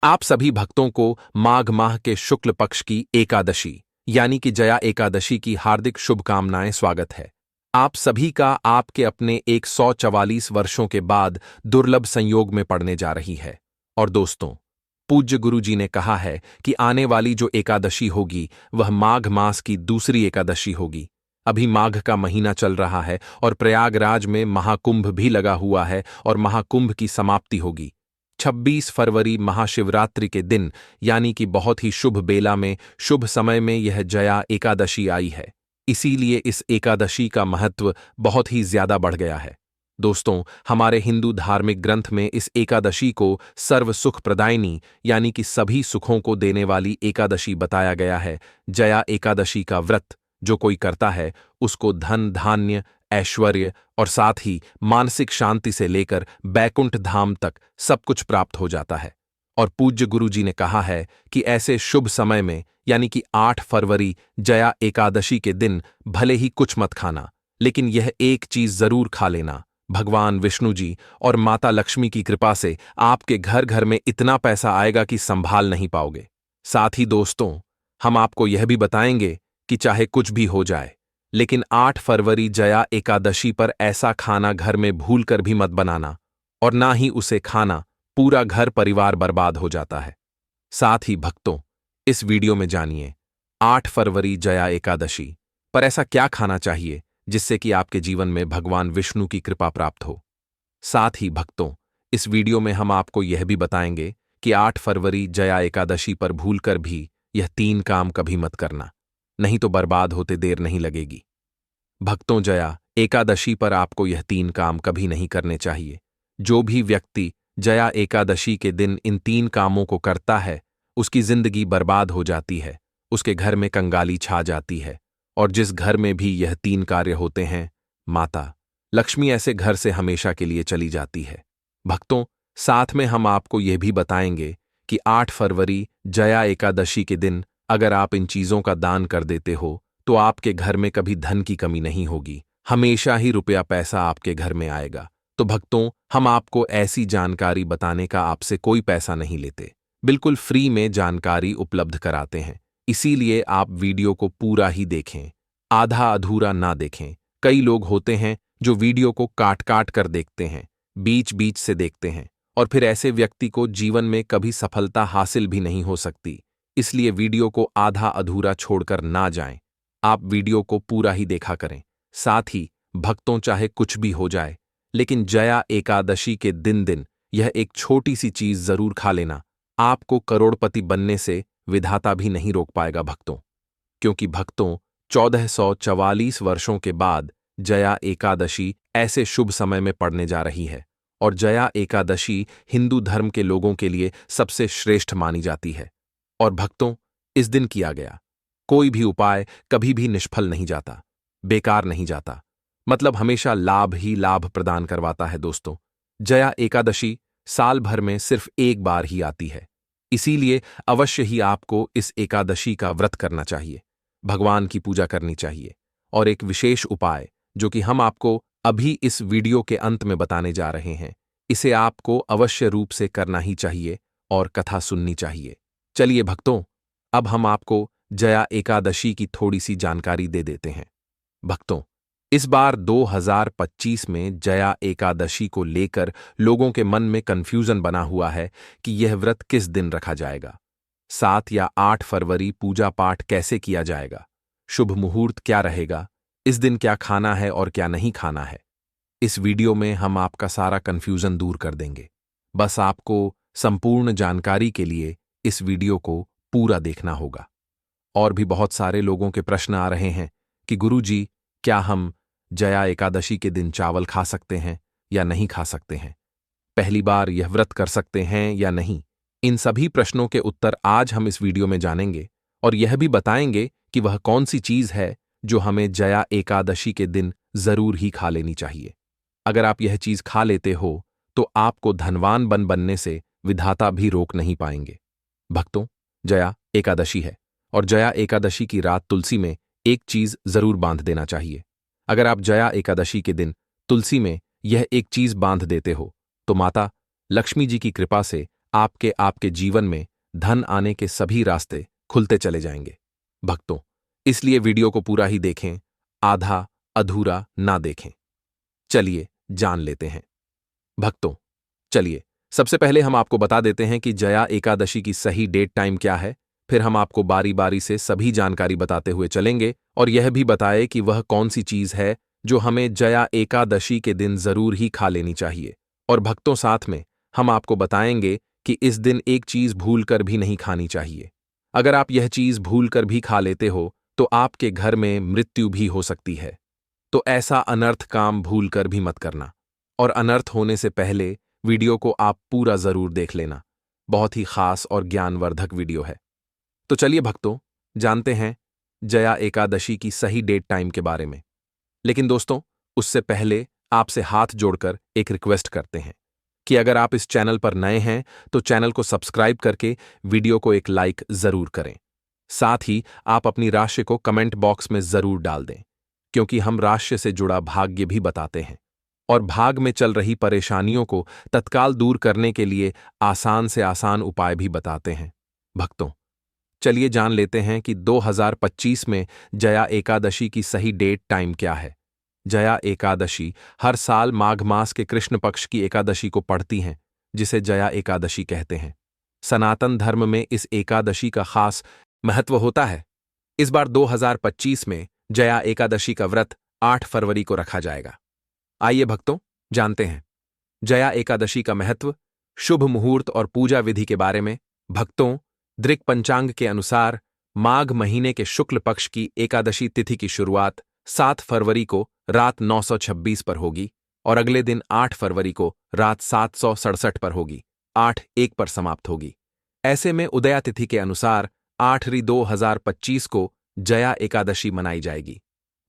आप सभी भक्तों को माघ माह के शुक्ल पक्ष की एकादशी यानी कि जया एकादशी की हार्दिक शुभकामनाएं। स्वागत है आप सभी का आपके अपने 144 वर्षों के बाद दुर्लभ संयोग में पड़ने जा रही है। और दोस्तों, पूज्य गुरु जी ने कहा है कि आने वाली जो एकादशी होगी वह माघ मास की दूसरी एकादशी होगी। अभी माघ का महीना चल रहा है और प्रयागराज में महाकुंभ भी लगा हुआ है और महाकुंभ की समाप्ति होगी 26 फरवरी महाशिवरात्रि के दिन, यानी कि बहुत ही शुभ बेला में, शुभ समय में यह जया एकादशी आई है। इसीलिए इस एकादशी का महत्व बहुत ही ज्यादा बढ़ गया है। दोस्तों, हमारे हिंदू धार्मिक ग्रंथ में इस एकादशी को सर्व सुख प्रदायिनी यानी कि सभी सुखों को देने वाली एकादशी बताया गया है। जया एकादशी का व्रत जो कोई करता है उसको धन धान्य ऐश्वर्य और साथ ही मानसिक शांति से लेकर बैकुंठ धाम तक सब कुछ प्राप्त हो जाता है। और पूज्य गुरु जी ने कहा है कि ऐसे शुभ समय में यानी कि 8 फरवरी जया एकादशी के दिन भले ही कुछ मत खाना, लेकिन यह एक चीज जरूर खा लेना। भगवान विष्णु जी और माता लक्ष्मी की कृपा से आपके घर घर में इतना पैसा आएगा कि संभाल नहीं पाओगे। साथ ही दोस्तों, हम आपको यह भी बताएंगे कि चाहे कुछ भी हो जाए, लेकिन 8 फरवरी जया एकादशी पर ऐसा खाना घर में भूल कर भी मत बनाना, और ना ही उसे खाना, पूरा घर परिवार बर्बाद हो जाता है। साथ ही भक्तों, इस वीडियो में जानिए 8 फरवरी जया एकादशी पर ऐसा क्या खाना चाहिए जिससे कि आपके जीवन में भगवान विष्णु की कृपा प्राप्त हो। साथ ही भक्तों, इस वीडियो में हम आपको यह भी बताएंगे कि 8 फरवरी जया एकादशी पर भूलकर भी यह 3 काम कभी मत करना, नहीं तो बर्बाद होते देर नहीं लगेगी। भक्तों, जया एकादशी पर आपको यह 3 काम कभी नहीं करने चाहिए। जो भी व्यक्ति जया एकादशी के दिन इन 3 कामों को करता है उसकी जिंदगी बर्बाद हो जाती है, उसके घर में कंगाली छा जाती है। और जिस घर में भी यह 3 कार्य होते हैं, माता लक्ष्मी ऐसे घर से हमेशा के लिए चली जाती है। भक्तों, साथ में हम आपको यह भी बताएंगे कि 8 फरवरी जया एकादशी के दिन अगर आप इन चीजों का दान कर देते हो तो आपके घर में कभी धन की कमी नहीं होगी, हमेशा ही रुपया पैसा आपके घर में आएगा। तो भक्तों, हम आपको ऐसी जानकारी बताने का आपसे कोई पैसा नहीं लेते, बिल्कुल फ्री में जानकारी उपलब्ध कराते हैं। इसीलिए आप वीडियो को पूरा ही देखें, आधा अधूरा ना देखें। कई लोग होते हैं जो वीडियो को काट काट कर देखते हैं, बीच बीच से देखते हैं, और फिर ऐसे व्यक्ति को जीवन में कभी सफलता हासिल भी नहीं हो सकती। इसलिए वीडियो को आधा अधूरा छोड़कर ना जाएं, आप वीडियो को पूरा ही देखा करें। साथ ही भक्तों, चाहे कुछ भी हो जाए, लेकिन जया एकादशी के दिन यह एक छोटी सी चीज जरूर खा लेना। आपको करोड़पति बनने से विधाता भी नहीं रोक पाएगा भक्तों, क्योंकि भक्तों 1444 वर्षों के बाद जया एकादशी ऐसे शुभ समय में पड़ने जा रही है। और जया एकादशी हिंदू धर्म के लोगों के लिए सबसे श्रेष्ठ मानी जाती है। और भक्तों, इस दिन किया गया कोई भी उपाय कभी भी निष्फल नहीं जाता, बेकार नहीं जाता, मतलब हमेशा लाभ ही लाभ प्रदान करवाता है। दोस्तों, जया एकादशी साल भर में सिर्फ एक बार ही आती है, इसीलिए अवश्य ही आपको इस एकादशी का व्रत करना चाहिए, भगवान की पूजा करनी चाहिए। और एक विशेष उपाय जो कि हम आपको अभी इस वीडियो के अंत में बताने जा रहे हैं, इसे आपको अवश्य रूप से करना ही चाहिए और कथा सुननी चाहिए। चलिए भक्तों, अब हम आपको जया एकादशी की थोड़ी सी जानकारी दे देते हैं। भक्तों, इस बार 2025 में जया एकादशी को लेकर लोगों के मन में कंफ्यूजन बना हुआ है कि यह व्रत किस दिन रखा जाएगा, 7 या 8 फरवरी पूजा पाठ कैसे किया जाएगा, शुभ मुहूर्त क्या रहेगा, इस दिन क्या खाना है और क्या नहीं खाना है। इस वीडियो में हम आपका सारा कंफ्यूजन दूर कर देंगे। बस आपको संपूर्ण जानकारी के लिए इस वीडियो को पूरा देखना होगा। और भी बहुत सारे लोगों के प्रश्न आ रहे हैं कि गुरु जी, क्या हम जया एकादशी के दिन चावल खा सकते हैं या नहीं खा सकते हैं, पहली बार यह व्रत कर सकते हैं या नहीं। इन सभी प्रश्नों के उत्तर आज हम इस वीडियो में जानेंगे और यह भी बताएंगे कि वह कौन सी चीज है जो हमें जया एकादशी के दिन जरूर ही खा लेनी चाहिए। अगर आप यह चीज खा लेते हो तो आपको धनवान बनने से विधाता भी रोक नहीं पाएंगे। भक्तों, जया एकादशी है और जया एकादशी की रात तुलसी में एक चीज जरूर बांध देना चाहिए। अगर आप जया एकादशी के दिन तुलसी में यह एक चीज बांध देते हो तो माता लक्ष्मी जी की कृपा से आपके आपके जीवन में धन आने के सभी रास्ते खुलते चले जाएंगे। भक्तों, इसलिए वीडियो को पूरा ही देखें, आधा अधूरा ना देखें। चलिए जान लेते हैं। भक्तों, चलिए सबसे पहले हम आपको बता देते हैं कि जया एकादशी की सही डेट टाइम क्या है। फिर हम आपको बारी बारी से सभी जानकारी बताते हुए चलेंगे और यह भी बताए कि वह कौन सी चीज है जो हमें जया एकादशी के दिन जरूर ही खा लेनी चाहिए। और भक्तों, साथ में हम आपको बताएंगे कि इस दिन एक चीज भूल कर भी नहीं खानी चाहिए। अगर आप यह चीज भूल कर भी खा लेते हो तो आपके घर में मृत्यु भी हो सकती है। तो ऐसा अनर्थ काम भूल कर भी मत करना। और अनर्थ होने से पहले वीडियो को आप पूरा जरूर देख लेना। बहुत ही खास और ज्ञानवर्धक वीडियो है। तो चलिए भक्तों, जानते हैं जया एकादशी की सही डेट टाइम के बारे में। लेकिन दोस्तों, उससे पहले आपसे हाथ जोड़कर एक रिक्वेस्ट करते हैं कि अगर आप इस चैनल पर नए हैं तो चैनल को सब्सक्राइब करके वीडियो को एक लाइक जरूर करें। साथ ही आप अपनी राशि को कमेंट बॉक्स में जरूर डाल दें, क्योंकि हम राशि से जुड़ा भाग्य भी बताते हैं और भाग में चल रही परेशानियों को तत्काल दूर करने के लिए आसान से आसान उपाय भी बताते हैं। भक्तों, चलिए जान लेते हैं कि 2025 में जया एकादशी की सही डेट टाइम क्या है। जया एकादशी हर साल माघ मास के कृष्ण पक्ष की एकादशी को पड़ती हैं, जिसे जया एकादशी कहते हैं। सनातन धर्म में इस एकादशी का खास महत्व होता है। इस बार 2025 में जया एकादशी का व्रत 8 फरवरी को रखा जाएगा। आइए भक्तों, जानते हैं जया एकादशी का महत्व, शुभ मुहूर्त और पूजा विधि के बारे में। भक्तों, दृक पंचांग के अनुसार माघ महीने के शुक्ल पक्ष की एकादशी तिथि की शुरुआत 7 फरवरी को रात 926 पर होगी और अगले दिन 8 फरवरी को रात 767 पर होगी, 8:01 पर समाप्त होगी। ऐसे में उदया तिथि के अनुसार 8/2025 को जया एकादशी मनाई जाएगी।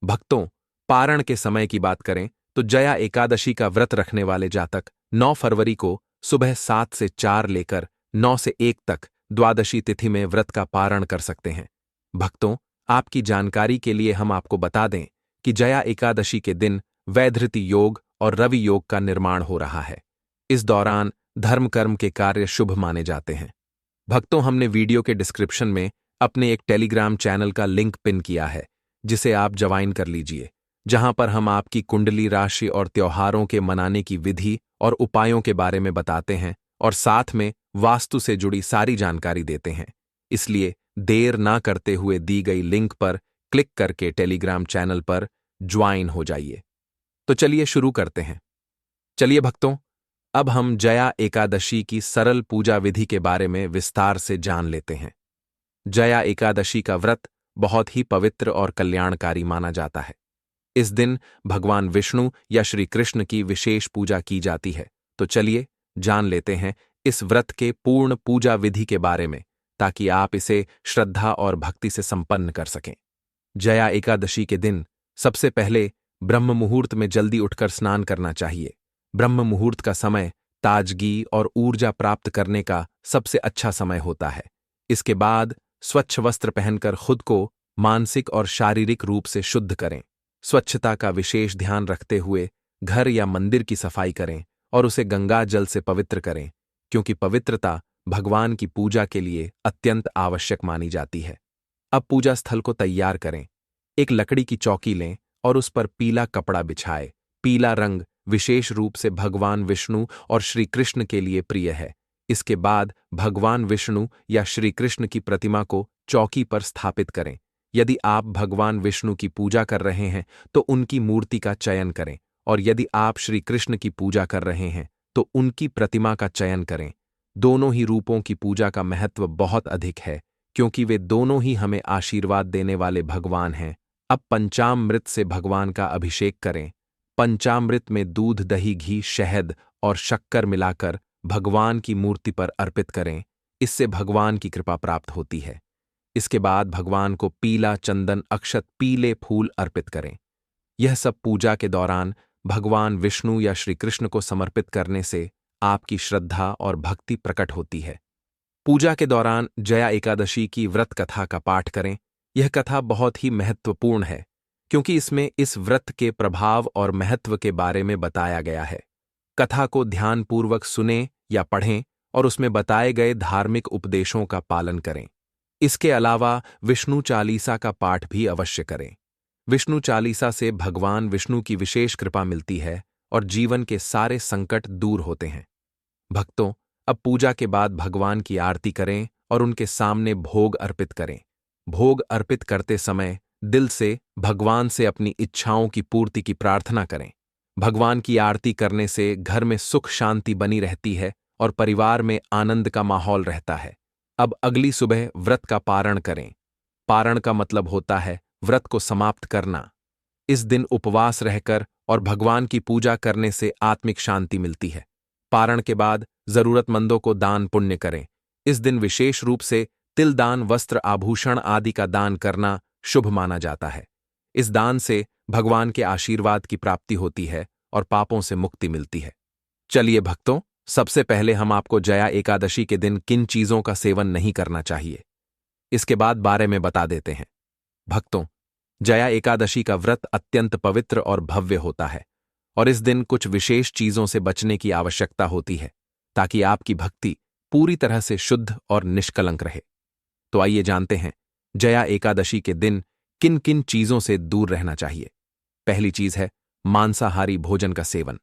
भक्तों, पारण के समय की बात करें तो जया एकादशी का व्रत रखने वाले जातक 9 फरवरी को सुबह 7 से 4 लेकर 9 से 1 तक द्वादशी तिथि में व्रत का पारण कर सकते हैं। भक्तों, आपकी जानकारी के लिए हम आपको बता दें कि जया एकादशी के दिन वैधृति योग और रवि योग का निर्माण हो रहा है। इस दौरान धर्म कर्म के कार्य शुभ माने जाते हैं। भक्तों, हमने वीडियो के डिस्क्रिप्शन में अपने एक टेलीग्राम चैनल का लिंक पिन किया है, जिसे आप ज्वाइन कर लीजिए, जहां पर हम आपकी कुंडली राशि और त्योहारों के मनाने की विधि और उपायों के बारे में बताते हैं और साथ में वास्तु से जुड़ी सारी जानकारी देते हैं। इसलिए देर ना करते हुए दी गई लिंक पर क्लिक करके टेलीग्राम चैनल पर ज्वाइन हो जाइए। तो चलिए शुरू करते हैं। चलिए भक्तों, अब हम जया एकादशी की सरल पूजा विधि के बारे में विस्तार से जान लेते हैं। जया एकादशी का व्रत बहुत ही पवित्र और कल्याणकारी माना जाता है। इस दिन भगवान विष्णु या श्री कृष्ण की विशेष पूजा की जाती है। तो चलिए जान लेते हैं इस व्रत के पूर्ण पूजा विधि के बारे में, ताकि आप इसे श्रद्धा और भक्ति से संपन्न कर सकें। जया एकादशी के दिन सबसे पहले ब्रह्म मुहूर्त में जल्दी उठकर स्नान करना चाहिए। ब्रह्म मुहूर्त का समय ताजगी और ऊर्जा प्राप्त करने का सबसे अच्छा समय होता है। इसके बाद स्वच्छ वस्त्र पहनकर खुद को मानसिक और शारीरिक रूप से शुद्ध करें। स्वच्छता का विशेष ध्यान रखते हुए घर या मंदिर की सफाई करें और उसे गंगा जल से पवित्र करें, क्योंकि पवित्रता भगवान की पूजा के लिए अत्यंत आवश्यक मानी जाती है। अब पूजा स्थल को तैयार करें। एक लकड़ी की चौकी लें और उस पर पीला कपड़ा बिछाएं। पीला रंग विशेष रूप से भगवान विष्णु और श्री कृष्ण के लिए प्रिय है। इसके बाद भगवान विष्णु या श्री कृष्ण की प्रतिमा को चौकी पर स्थापित करें। यदि आप भगवान विष्णु की पूजा कर रहे हैं तो उनकी मूर्ति का चयन करें, और यदि आप श्री कृष्ण की पूजा कर रहे हैं तो उनकी प्रतिमा का चयन करें। दोनों ही रूपों की पूजा का महत्व बहुत अधिक है, क्योंकि वे दोनों ही हमें आशीर्वाद देने वाले भगवान हैं। अब पंचामृत से भगवान का अभिषेक करें। पंचामृत में दूध, दही, घी, शहद और शक्कर मिलाकर भगवान की मूर्ति पर अर्पित करें। इससे भगवान की कृपा प्राप्त होती है। इसके बाद भगवान को पीला चंदन, अक्षत, पीले फूल अर्पित करें। यह सब पूजा के दौरान भगवान विष्णु या श्री कृष्ण को समर्पित करने से आपकी श्रद्धा और भक्ति प्रकट होती है। पूजा के दौरान जया एकादशी की व्रत कथा का पाठ करें। यह कथा बहुत ही महत्वपूर्ण है, क्योंकि इसमें इस व्रत के प्रभाव और महत्व के बारे में बताया गया है। कथा को ध्यानपूर्वक सुनें या पढ़ें और उसमें बताए गए धार्मिक उपदेशों का पालन करें। इसके अलावा विष्णु चालीसा का पाठ भी अवश्य करें। विष्णु चालीसा से भगवान विष्णु की विशेष कृपा मिलती है और जीवन के सारे संकट दूर होते हैं। भक्तों, अब पूजा के बाद भगवान की आरती करें और उनके सामने भोग अर्पित करें। भोग अर्पित करते समय दिल से भगवान से अपनी इच्छाओं की पूर्ति की प्रार्थना करें। भगवान की आरती करने से घर में सुख शांति बनी रहती है और परिवार में आनंद का माहौल रहता है। अब अगली सुबह व्रत का पारण करें। पारण का मतलब होता है व्रत को समाप्त करना। इस दिन उपवास रहकर और भगवान की पूजा करने से आत्मिक शांति मिलती है। पारण के बाद जरूरतमंदों को दान पुण्य करें। इस दिन विशेष रूप से तिल दान, वस्त्र, आभूषण आदि का दान करना शुभ माना जाता है। इस दान से भगवान के आशीर्वाद की प्राप्ति होती है और पापों से मुक्ति मिलती है। चलिए भक्तों, सबसे पहले हम आपको जया एकादशी के दिन किन चीजों का सेवन नहीं करना चाहिए, इसके बाद बारे में बता देते हैं। भक्तों, जया एकादशी का व्रत अत्यंत पवित्र और भव्य होता है और इस दिन कुछ विशेष चीजों से बचने की आवश्यकता होती है ताकि आपकी भक्ति पूरी तरह से शुद्ध और निष्कलंक रहे। तो आइए जानते हैं जया एकादशी के दिन किन किन चीजों से दूर रहना चाहिए। पहली चीज है मांसाहारी भोजन का सेवन।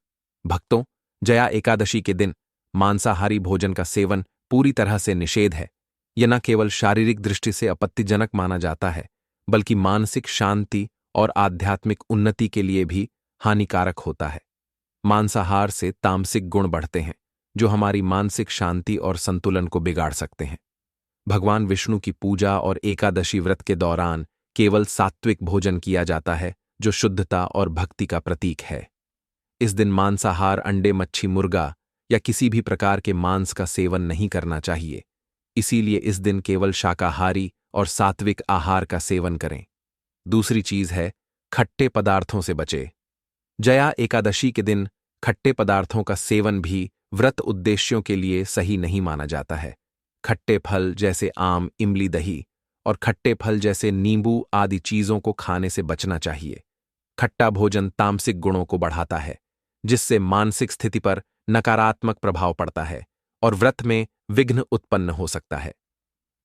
भक्तों, जया एकादशी के दिन मांसाहारी भोजन का सेवन पूरी तरह से निषेध है। यह न केवल शारीरिक दृष्टि से आपत्तिजनक माना जाता है, बल्कि मानसिक शांति और आध्यात्मिक उन्नति के लिए भी हानिकारक होता है। मांसाहार से तामसिक गुण बढ़ते हैं, जो हमारी मानसिक शांति और संतुलन को बिगाड़ सकते हैं। भगवान विष्णु की पूजा और एकादशी व्रत के दौरान केवल सात्विक भोजन किया जाता है, जो शुद्धता और भक्ति का प्रतीक है। इस दिन मांसाहार, अंडे, मच्छी, मुर्गा या किसी भी प्रकार के मांस का सेवन नहीं करना चाहिए। इसीलिए इस दिन केवल शाकाहारी और सात्विक आहार का सेवन करें। दूसरी चीज है खट्टे पदार्थों से बचे। जया एकादशी के दिन खट्टे पदार्थों का सेवन भी व्रत उद्देश्यों के लिए सही नहीं माना जाता है। खट्टे फल जैसे आम, इमली, दही और खट्टे फल जैसे नींबू आदि चीजों को खाने से बचना चाहिए। खट्टा भोजन तामसिक गुणों को बढ़ाता है, जिससे मानसिक स्थिति पर नकारात्मक प्रभाव पड़ता है और व्रत में विघ्न उत्पन्न हो सकता है।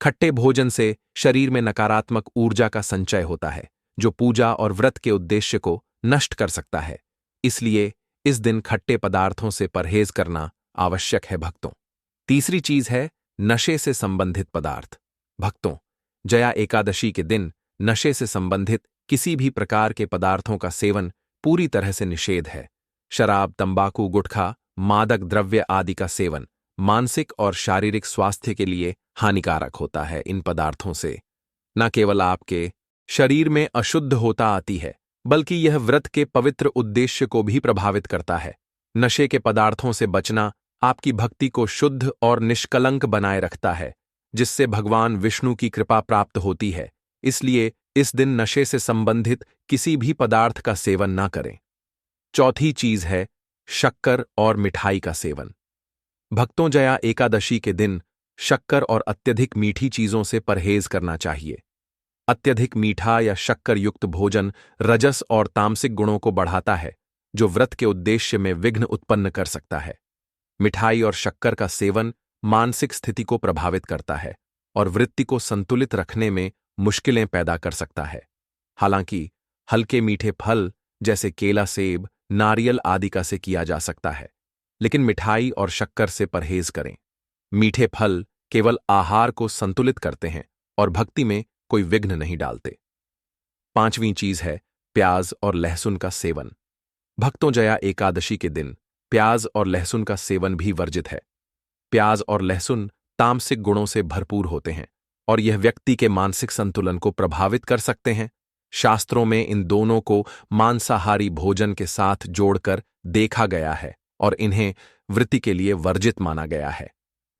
खट्टे भोजन से शरीर में नकारात्मक ऊर्जा का संचय होता है, जो पूजा और व्रत के उद्देश्य को नष्ट कर सकता है। इसलिए इस दिन खट्टे पदार्थों से परहेज करना आवश्यक है भक्तों। तीसरी चीज है नशे से संबंधित पदार्थ। भक्तों, जया एकादशी के दिन नशे से संबंधित किसी भी प्रकार के पदार्थों का सेवन पूरी तरह से निषेध है। शराब, तंबाकू, गुटखा, मादक द्रव्य आदि का सेवन मानसिक और शारीरिक स्वास्थ्य के लिए हानिकारक होता है। इन पदार्थों से न केवल आपके शरीर में अशुद्ध होता आती है, बल्कि यह व्रत के पवित्र उद्देश्य को भी प्रभावित करता है। नशे के पदार्थों से बचना आपकी भक्ति को शुद्ध और निष्कलंक बनाए रखता है, जिससे भगवान विष्णु की कृपा प्राप्त होती है। इसलिए इस दिन नशे से संबंधित किसी भी पदार्थ का सेवन न करें। चौथी चीज है शक्कर और मिठाई का सेवन। भक्तों, जया एकादशी के दिन शक्कर और अत्यधिक मीठी चीजों से परहेज करना चाहिए। अत्यधिक मीठा या शक्कर युक्त भोजन रजस और तामसिक गुणों को बढ़ाता है, जो व्रत के उद्देश्य में विघ्न उत्पन्न कर सकता है। मिठाई और शक्कर का सेवन मानसिक स्थिति को प्रभावित करता है और वृत्ति को संतुलित रखने में मुश्किलें पैदा कर सकता है। हालांकि हल्के मीठे फल जैसे केला, सेब, नारियल आदि का से किया जा सकता है, लेकिन मिठाई और शक्कर से परहेज करें। मीठे फल केवल आहार को संतुलित करते हैं और भक्ति में कोई विघ्न नहीं डालते। पांचवीं चीज है प्याज और लहसुन का सेवन। भक्तों, जया एकादशी के दिन प्याज और लहसुन का सेवन भी वर्जित है। प्याज और लहसुन तामसिक गुणों से भरपूर होते हैं और यह व्यक्ति के मानसिक संतुलन को प्रभावित कर सकते हैं। शास्त्रों में इन दोनों को मांसाहारी भोजन के साथ जोड़कर देखा गया है और इन्हें वृत्ति के लिए वर्जित माना गया है।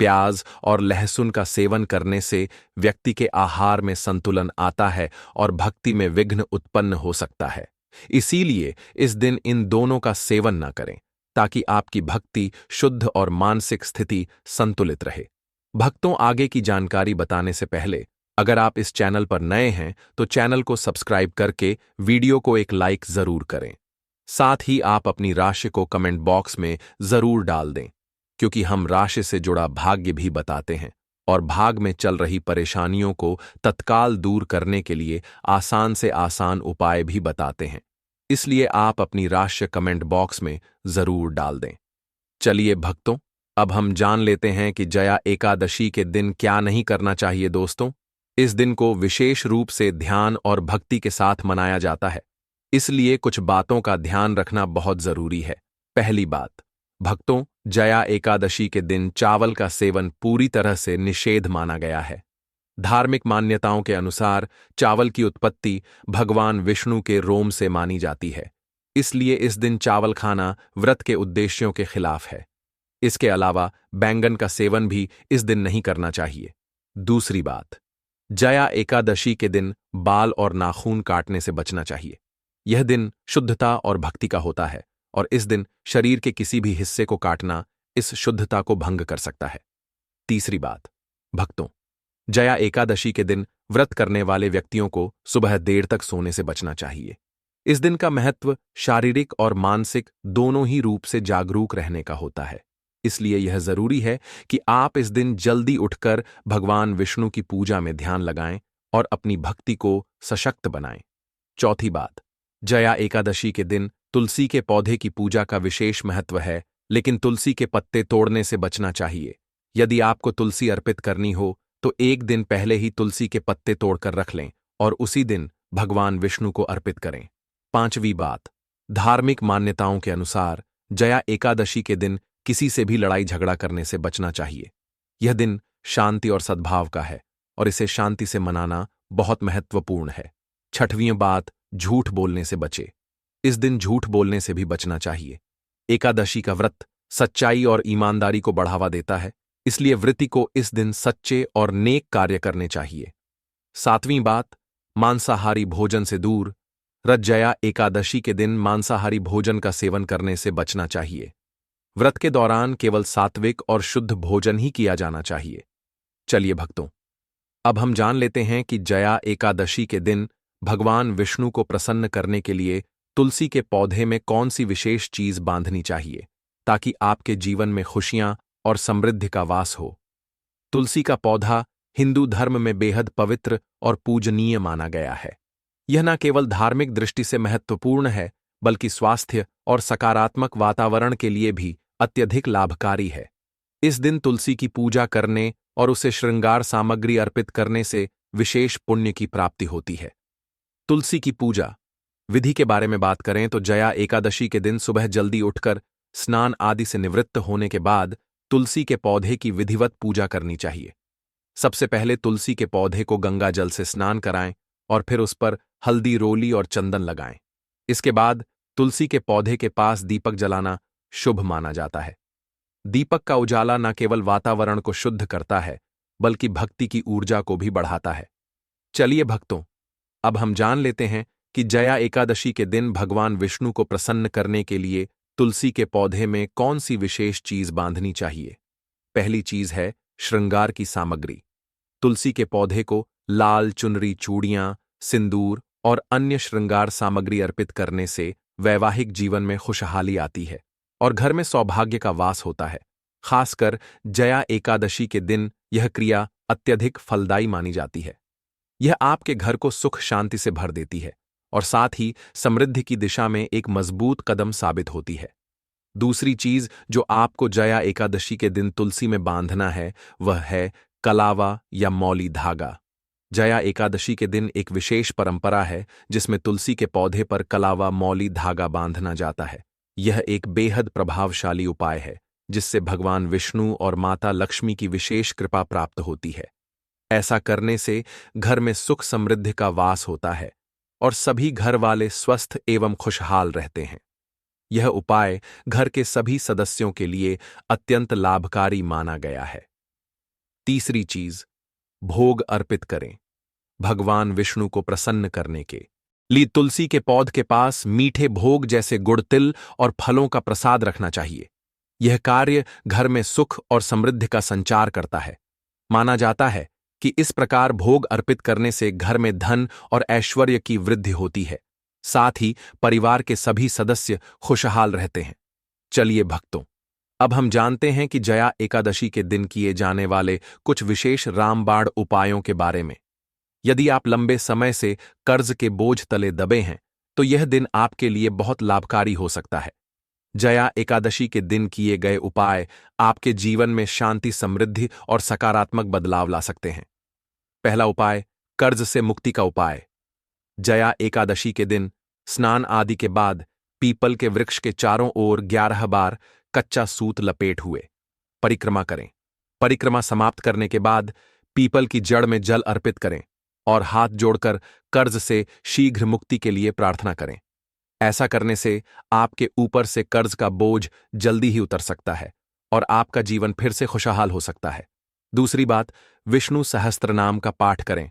प्याज और लहसुन का सेवन करने से व्यक्ति के आहार में संतुलन आता है और भक्ति में विघ्न उत्पन्न हो सकता है। इसीलिए इस दिन इन दोनों का सेवन न करें, ताकि आपकी भक्ति शुद्ध और मानसिक स्थिति संतुलित रहे। भक्तों, आगे की जानकारी बताने से पहले अगर आप इस चैनल पर नए हैं तो चैनल को सब्सक्राइब करके वीडियो को एक लाइक जरूर करें। साथ ही आप अपनी राशि को कमेंट बॉक्स में जरूर डाल दें, क्योंकि हम राशि से जुड़ा भाग्य भी बताते हैं और भाग में चल रही परेशानियों को तत्काल दूर करने के लिए आसान से आसान उपाय भी बताते हैं। इसलिए आप अपनी राशि कमेंट बॉक्स में जरूर डाल दें। चलिए भक्तों, अब हम जान लेते हैं कि जया एकादशी के दिन क्या नहीं करना चाहिए। दोस्तों, इस दिन को विशेष रूप से ध्यान और भक्ति के साथ मनाया जाता है, इसलिए कुछ बातों का ध्यान रखना बहुत जरूरी है। पहली बात, भक्तों, जया एकादशी के दिन चावल का सेवन पूरी तरह से निषेध माना गया है। धार्मिक मान्यताओं के अनुसार चावल की उत्पत्ति भगवान विष्णु के रोम से मानी जाती है, इसलिए इस दिन चावल खाना व्रत के उद्देश्यों के खिलाफ है। इसके अलावा बैंगन का सेवन भी इस दिन नहीं करना चाहिए। दूसरी बात, जया एकादशी के दिन बाल और नाखून काटने से बचना चाहिए। यह दिन शुद्धता और भक्ति का होता है और इस दिन शरीर के किसी भी हिस्से को काटना इस शुद्धता को भंग कर सकता है। तीसरी बात, भक्तों, जया एकादशी के दिन व्रत करने वाले व्यक्तियों को सुबह देर तक सोने से बचना चाहिए। इस दिन का महत्व शारीरिक और मानसिक दोनों ही रूप से जागरूक रहने का होता है, इसलिए यह जरूरी है कि आप इस दिन जल्दी उठकर भगवान विष्णु की पूजा में ध्यान लगाएं और अपनी भक्ति को सशक्त बनाएं। चौथी बात, जया एकादशी के दिन तुलसी के पौधे की पूजा का विशेष महत्व है, लेकिन तुलसी के पत्ते तोड़ने से बचना चाहिए। यदि आपको तुलसी अर्पित करनी हो तो एक दिन पहले ही तुलसी के पत्ते तोड़कर रख लें और उसी दिन भगवान विष्णु को अर्पित करें। पांचवी बात, धार्मिक मान्यताओं के अनुसार जया एकादशी के दिन किसी से भी लड़ाई झगड़ा करने से बचना चाहिए। यह दिन शांति और सद्भाव का है और इसे शांति से मनाना बहुत महत्वपूर्ण है। छठवीं बात, झूठ बोलने से बचे। इस दिन झूठ बोलने से भी बचना चाहिए। एकादशी का व्रत सच्चाई और ईमानदारी को बढ़ावा देता है, इसलिए व्रती को इस दिन सच्चे और नेक कार्य करने चाहिए। सातवीं बात, मांसाहारी भोजन से दूर। व्रत जया एकादशी के दिन मांसाहारी भोजन का सेवन करने से बचना चाहिए। व्रत के दौरान केवल सात्विक और शुद्ध भोजन ही किया जाना चाहिए। चलिए भक्तों, अब हम जान लेते हैं कि जया एकादशी के दिन भगवान विष्णु को प्रसन्न करने के लिए तुलसी के पौधे में कौन सी विशेष चीज बांधनी चाहिए ताकि आपके जीवन में खुशियां और समृद्धि का वास हो। तुलसी का पौधा हिंदू धर्म में बेहद पवित्र और पूजनीय माना गया है। यह न केवल धार्मिक दृष्टि से महत्वपूर्ण है, बल्कि स्वास्थ्य और सकारात्मक वातावरण के लिए भी अत्यधिक लाभकारी है। इस दिन तुलसी की पूजा करने और उसे श्रृंगार सामग्री अर्पित करने से विशेष पुण्य की प्राप्ति होती है। तुलसी की पूजा विधि के बारे में बात करें तो जया एकादशी के दिन सुबह जल्दी उठकर स्नान आदि से निवृत्त होने के बाद तुलसी के पौधे की विधिवत पूजा करनी चाहिए। सबसे पहले तुलसी के पौधे को गंगा जल से स्नान कराएं और फिर उस पर हल्दी, रोली और चंदन लगाएं। इसके बाद तुलसी के पौधे के पास दीपक जलाना शुभ माना जाता है। दीपक का उजाला न केवल वातावरण को शुद्ध करता है, बल्कि भक्ति की ऊर्जा को भी बढ़ाता है। चलिए भक्तों, अब हम जान लेते हैं कि जया एकादशी के दिन भगवान विष्णु को प्रसन्न करने के लिए तुलसी के पौधे में कौन सी विशेष चीज बांधनी चाहिए। पहली चीज है श्रृंगार की सामग्री। तुलसी के पौधे को लाल चुनरी, चूड़ियां, सिंदूर और अन्य श्रृंगार सामग्री अर्पित करने से वैवाहिक जीवन में खुशहाली आती है और घर में सौभाग्य का वास होता है। खासकर जया एकादशी के दिन यह क्रिया अत्यधिक फलदायी मानी जाती है। यह आपके घर को सुख शांति से भर देती है और साथ ही समृद्धि की दिशा में एक मजबूत कदम साबित होती है। दूसरी चीज जो आपको जया एकादशी के दिन तुलसी में बांधना है वह है कलावा या मौली धागा। जया एकादशी के दिन एक विशेष परंपरा है जिसमें तुलसी के पौधे पर कलावा मौली धागा बांधना जाता है। यह एक बेहद प्रभावशाली उपाय है जिससे भगवान विष्णु और माता लक्ष्मी की विशेष कृपा प्राप्त होती है। ऐसा करने से घर में सुख समृद्धि का वास होता है और सभी घर वाले स्वस्थ एवं खुशहाल रहते हैं। यह उपाय घर के सभी सदस्यों के लिए अत्यंत लाभकारी माना गया है। तीसरी चीज, भोग अर्पित करें। भगवान विष्णु को प्रसन्न करने के लिए तुलसी के पौध के पास मीठे भोग जैसे गुड़, तिल और फलों का प्रसाद रखना चाहिए। यह कार्य घर में सुख और समृद्धि का संचार करता है। माना जाता है कि इस प्रकार भोग अर्पित करने से घर में धन और ऐश्वर्य की वृद्धि होती है, साथ ही परिवार के सभी सदस्य खुशहाल रहते हैं। चलिए भक्तों, अब हम जानते हैं कि जया एकादशी के दिन किए जाने वाले कुछ विशेष रामबाण उपायों के बारे में। यदि आप लंबे समय से कर्ज के बोझ तले दबे हैं, तो यह दिन आपके लिए बहुत लाभकारी हो सकता है। जया एकादशी के दिन किए गए उपाय आपके जीवन में शांति, समृद्धि और सकारात्मक बदलाव ला सकते हैं। पहला उपाय, कर्ज से मुक्ति का उपाय। जया एकादशी के दिन स्नान आदि के बाद पीपल के वृक्ष के चारों ओर 11 बार कच्चा सूत लपेट हुए परिक्रमा करें। परिक्रमा समाप्त करने के बाद पीपल की जड़ में जल अर्पित करें और हाथ जोड़कर कर्ज से शीघ्र मुक्ति के लिए प्रार्थना करें। ऐसा करने से आपके ऊपर से कर्ज का बोझ जल्दी ही उतर सकता है और आपका जीवन फिर से खुशहाल हो सकता है। दूसरी बात, विष्णु सहस्त्रनाम का पाठ करें।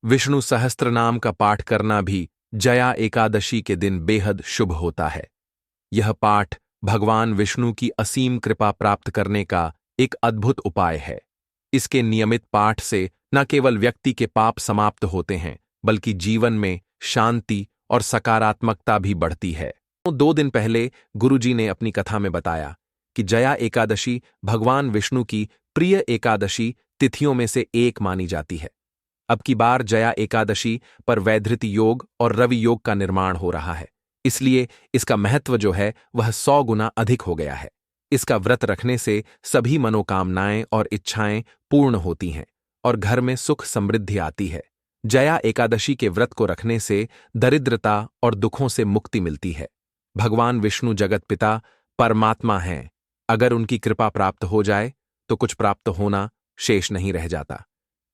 विष्णु सहस्त्रनाम का पाठ करना भी जया एकादशी के दिन बेहद शुभ होता है। यह पाठ भगवान विष्णु की असीम कृपा प्राप्त करने का एक अद्भुत उपाय है। इसके नियमित पाठ से न केवल व्यक्ति के पाप समाप्त होते हैं, बल्कि जीवन में शांति और सकारात्मकता भी बढ़ती है। 2 दिन पहले गुरुजी ने अपनी कथा में बताया कि जया एकादशी भगवान विष्णु की प्रिय एकादशी तिथियों में से एक मानी जाती है। अब की बार जया एकादशी पर वैधृति योग और रवि योग का निर्माण हो रहा है, इसलिए इसका महत्व जो है वह 100 गुना अधिक हो गया है। इसका व्रत रखने से सभी मनोकामनाएं और इच्छाएं पूर्ण होती हैं और घर में सुख समृद्धि आती है। जया एकादशी के व्रत को रखने से दरिद्रता और दुखों से मुक्ति मिलती है। भगवान विष्णु जगत पिता परमात्मा हैं। अगर उनकी कृपा प्राप्त हो जाए तो कुछ प्राप्त होना शेष नहीं रह जाता।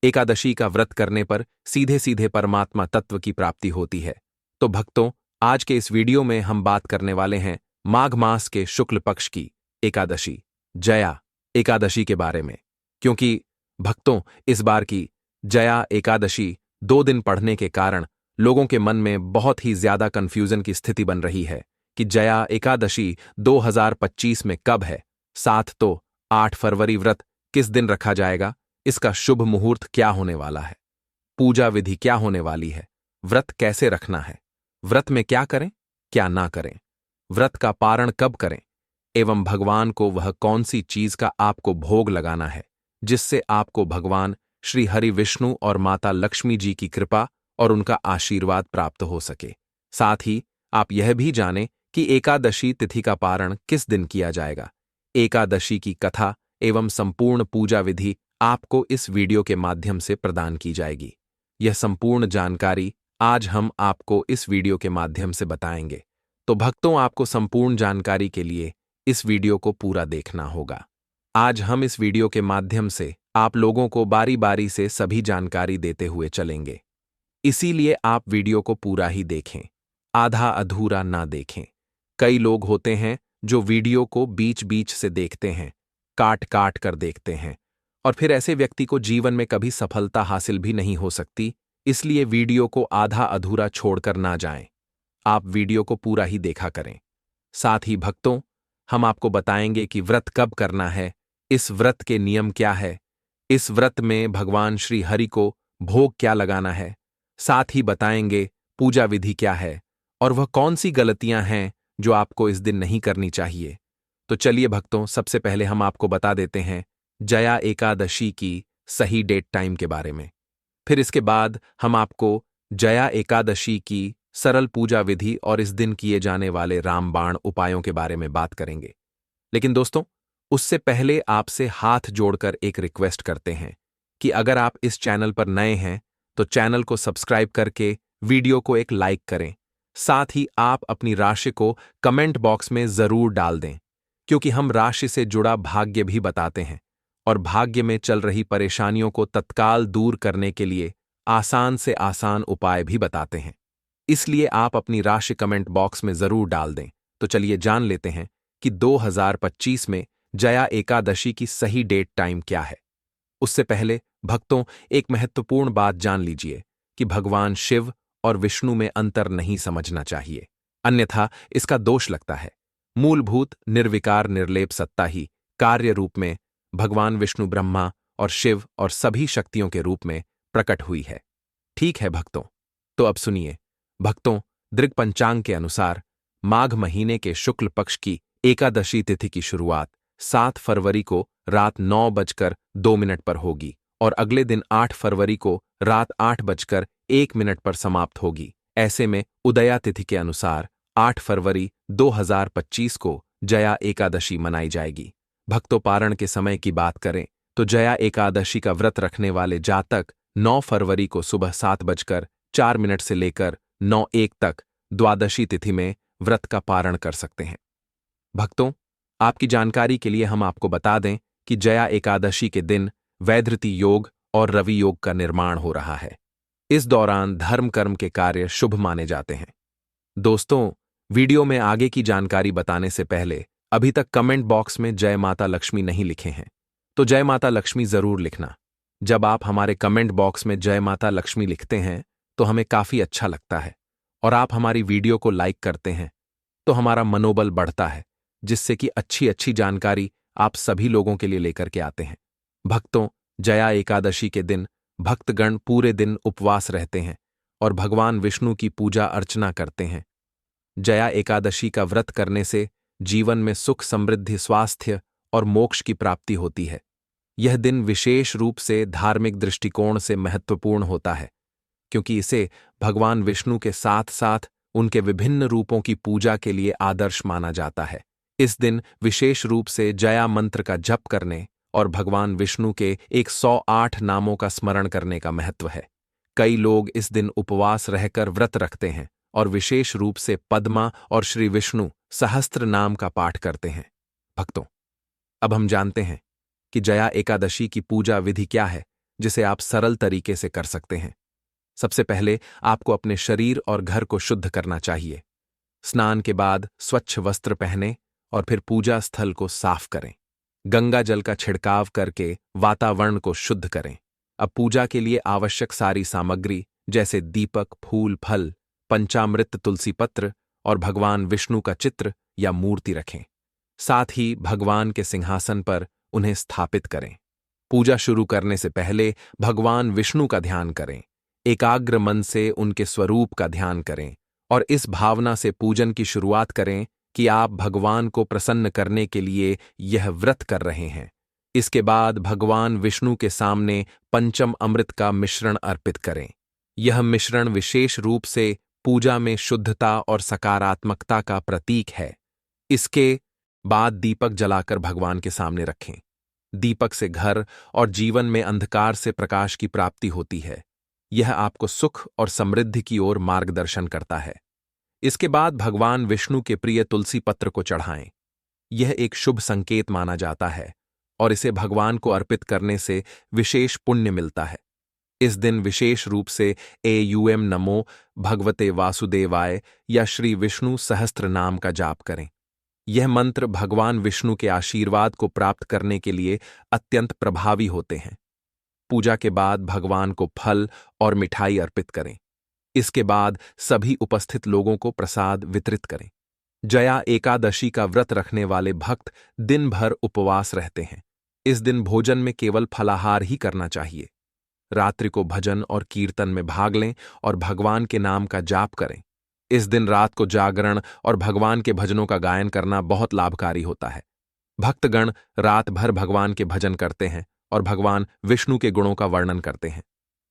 एकादशी का व्रत करने पर सीधे सीधे परमात्मा तत्व की प्राप्ति होती है। तो भक्तों, आज के इस वीडियो में हम बात करने वाले हैं माघ मास के शुक्ल पक्ष की एकादशी, जया एकादशी के बारे में। क्योंकि भक्तों, इस बार की जया एकादशी 2 दिन पढ़ने के कारण लोगों के मन में बहुत ही ज्यादा कंफ्यूजन की स्थिति बन रही है कि जया एकादशी 2025 में कब है। साथ तो 8 फरवरी व्रत किस दिन रखा जाएगा, इसका शुभ मुहूर्त क्या होने वाला है, पूजा विधि क्या होने वाली है, व्रत कैसे रखना है, व्रत में क्या करें क्या ना करें, व्रत का पारण कब करें, एवं भगवान को वह कौन सी चीज का आपको भोग लगाना है जिससे आपको भगवान श्री हरि विष्णु और माता लक्ष्मी जी की कृपा और उनका आशीर्वाद प्राप्त हो सके। साथ ही आप यह भी जानें कि एकादशी तिथि का पारण किस दिन किया जाएगा। एकादशी की कथा एवं संपूर्ण पूजा विधि आपको इस वीडियो के माध्यम से प्रदान की जाएगी। यह संपूर्ण जानकारी आज हम आपको इस वीडियो के माध्यम से बताएंगे। तो भक्तों, आपको संपूर्ण जानकारी के लिए इस वीडियो को पूरा देखना होगा। आज हम इस वीडियो के माध्यम से आप लोगों को बारी बारी से सभी जानकारी देते हुए चलेंगे, इसीलिए आप वीडियो को पूरा ही देखें, आधा अधूरा ना देखें। कई लोग होते हैं जो वीडियो को बीच बीच से देखते हैं, काट काट कर देखते हैं, और फिर ऐसे व्यक्ति को जीवन में कभी सफलता हासिल भी नहीं हो सकती। इसलिए वीडियो को आधा अधूरा छोड़कर ना जाएं, आप वीडियो को पूरा ही देखा करें। साथ ही भक्तों, हम आपको बताएंगे कि व्रत कब करना है, इस व्रत के नियम क्या है, इस व्रत में भगवान श्री हरि को भोग क्या लगाना है। साथ ही बताएंगे पूजा विधि क्या है और वह कौन सी गलतियां हैं जो आपको इस दिन नहीं करनी चाहिए। तो चलिए भक्तों, सबसे पहले हम आपको बता देते हैं जया एकादशी की सही डेट टाइम के बारे में। फिर इसके बाद हम आपको जया एकादशी की सरल पूजा विधि और इस दिन किए जाने वाले रामबाण उपायों के बारे में बात करेंगे। लेकिन दोस्तों, उससे पहले आपसे हाथ जोड़कर एक रिक्वेस्ट करते हैं कि अगर आप इस चैनल पर नए हैं तो चैनल को सब्सक्राइब करके वीडियो को एक लाइक करें। साथ ही आप अपनी राशि को कमेंट बॉक्स में जरूर डाल दें, क्योंकि हम राशि से जुड़ा भाग्य भी बताते हैं और भाग्य में चल रही परेशानियों को तत्काल दूर करने के लिए आसान से आसान उपाय भी बताते हैं। इसलिए आप अपनी राशि कमेंट बॉक्स में जरूर डाल दें। तो चलिए जान लेते हैं कि 2025 में जया एकादशी की सही डेट टाइम क्या है। उससे पहले भक्तों, एक महत्वपूर्ण बात जान लीजिए कि भगवान शिव और विष्णु में अंतर नहीं समझना चाहिए, अन्यथा इसका दोष लगता है। मूलभूत निर्विकार निर्लेप सत्ता ही कार्य रूप में भगवान विष्णु ब्रह्मा और शिव और सभी शक्तियों के रूप में प्रकट हुई है। ठीक है भक्तों, तो अब सुनिए भक्तों, दृग पंचांग के अनुसार माघ महीने के शुक्ल पक्ष की एकादशी तिथि की शुरुआत 7 फरवरी को रात 9:02 पर होगी और अगले दिन 8 फरवरी को रात 8:01 पर समाप्त होगी। ऐसे में उदया तिथि के अनुसार 8 फरवरी 2025 को जया एकादशी मनाई जाएगी। भक्तोपारण के समय की बात करें तो जया एकादशी का व्रत रखने वाले जातक 9 फरवरी को सुबह 7:04 से लेकर 9:01 तक द्वादशी तिथि में व्रत का पारण कर सकते हैं। भक्तों, आपकी जानकारी के लिए हम आपको बता दें कि जया एकादशी के दिन वैधृति योग और रवि योग का निर्माण हो रहा है। इस दौरान धर्म कर्म के कार्य शुभ माने जाते हैं। दोस्तों, वीडियो में आगे की जानकारी बताने से पहले अभी तक कमेंट बॉक्स में जय माता लक्ष्मी नहीं लिखे हैं तो जय माता लक्ष्मी जरूर लिखना। जब आप हमारे कमेंट बॉक्स में जय माता लक्ष्मी लिखते हैं तो हमें काफी अच्छा लगता है और आप हमारी वीडियो को लाइक करते हैं तो हमारा मनोबल बढ़ता है, जिससे कि अच्छी अच्छी जानकारी आप सभी लोगों के लिए लेकर के आते हैं। भक्तों, जया एकादशी के दिन भक्तगण पूरे दिन उपवास रहते हैं और भगवान विष्णु की पूजा अर्चना करते हैं। जया एकादशी का व्रत करने से जीवन में सुख, समृद्धि, स्वास्थ्य और मोक्ष की प्राप्ति होती है। यह दिन विशेष रूप से धार्मिक दृष्टिकोण से महत्वपूर्ण होता है, क्योंकि इसे भगवान विष्णु के साथ साथ उनके विभिन्न रूपों की पूजा के लिए आदर्श माना जाता है। इस दिन विशेष रूप से जया मंत्र का जप करने और भगवान विष्णु के 108 नामों का स्मरण करने का महत्व है। कई लोग इस दिन उपवास रहकर व्रत रखते हैं और विशेष रूप से पद्मा और श्री विष्णु सहस्त्र नाम का पाठ करते हैं। भक्तों, अब हम जानते हैं कि जया एकादशी की पूजा विधि क्या है, जिसे आप सरल तरीके से कर सकते हैं। सबसे पहले आपको अपने शरीर और घर को शुद्ध करना चाहिए। स्नान के बाद स्वच्छ वस्त्र पहनें और फिर पूजा स्थल को साफ करें। गंगा जल का छिड़काव करके वातावरण को शुद्ध करें। अब पूजा के लिए आवश्यक सारी सामग्री जैसे दीपक, फूल, फल, पंचामृत, तुलसी पत्र और भगवान विष्णु का चित्र या मूर्ति रखें। साथ ही भगवान के सिंहासन पर उन्हें स्थापित करें। पूजा शुरू करने से पहले भगवान विष्णु का ध्यान करें। एकाग्र मन से उनके स्वरूप का ध्यान करें और इस भावना से पूजन की शुरुआत करें कि आप भगवान को प्रसन्न करने के लिए यह व्रत कर रहे हैं। इसके बाद भगवान विष्णु के सामने पंचम अमृत का मिश्रण अर्पित करें। यह मिश्रण विशेष रूप से पूजा में शुद्धता और सकारात्मकता का प्रतीक है। इसके बाद दीपक जलाकर भगवान के सामने रखें। दीपक से घर और जीवन में अंधकार से प्रकाश की प्राप्ति होती है। यह आपको सुख और समृद्धि की ओर मार्गदर्शन करता है। इसके बाद भगवान विष्णु के प्रिय तुलसी पत्र को चढ़ाएं। यह एक शुभ संकेत माना जाता है और इसे भगवान को अर्पित करने से विशेष पुण्य मिलता है। इस दिन विशेष रूप से एयूएम नमो भगवते वासुदेवाय या श्री विष्णु सहस्त्र नाम का जाप करें। यह मंत्र भगवान विष्णु के आशीर्वाद को प्राप्त करने के लिए अत्यंत प्रभावी होते हैं। पूजा के बाद भगवान को फल और मिठाई अर्पित करें। इसके बाद सभी उपस्थित लोगों को प्रसाद वितरित करें। जया एकादशी का व्रत रखने वाले भक्त दिन भर उपवास रहते हैं। इस दिन भोजन में केवल फलाहार ही करना चाहिए। रात्रि को भजन और कीर्तन में भाग लें और भगवान के नाम का जाप करें। इस दिन रात को जागरण और भगवान के भजनों का गायन करना बहुत लाभकारी होता है। भक्तगण रात भर भगवान के भजन करते हैं और भगवान विष्णु के गुणों का वर्णन करते हैं।